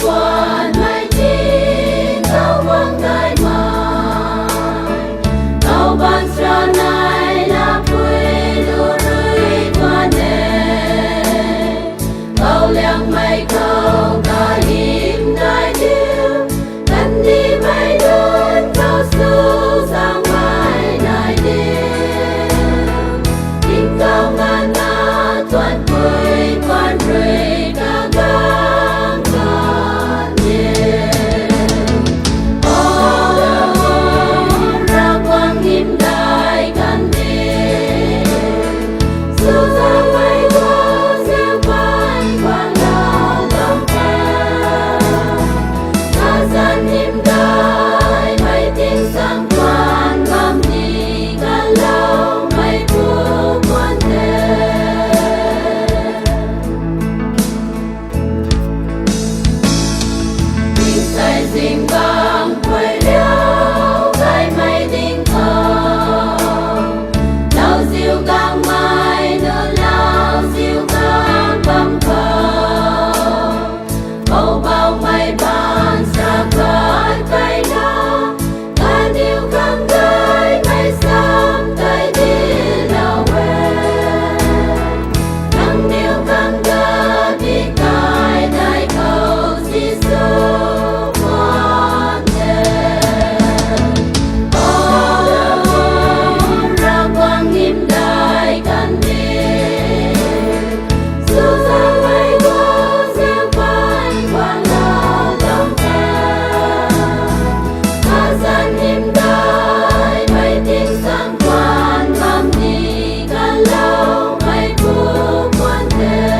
quan mai chi cao quang đại mai cao ban ra này là quê đủ rơi quan đề cao liang mai cao cả im đại điêu thân đi mai đơn cao su sang mai đại điêu tình cao ngàn na toàn quê quan rơi ca gang ngàn ra quang hiểm đại can đi su ra mai có gieo quan quan lao tâm ta gian hiểm đại mai tiếng sang quan ngam đi ca lao mai của quan thế tình say dinh vang quay liao cái mây đinh thòng lao diêu gang mai nở lao diêu gang băng khờ bầu bao mây ban xa khơi cây na ta điêu gang gai mây xăm tay đi lao về nắng điêu gang ga đi cài đại cầu di sâu quan thế ra quang hiểm đại can đi su ra mai có gieo quan quan lao tâm ta gian hiểm đại mây tiếng sang quan ngam đi ca lao mây của quan thế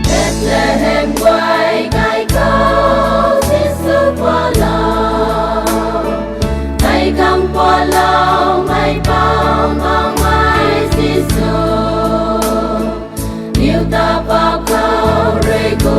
Bethlehem quay cái cao Giêsu qua lòng tay cầm qua lòng mây bao mang mai Giêsu yêu ta bao cao rơi cũ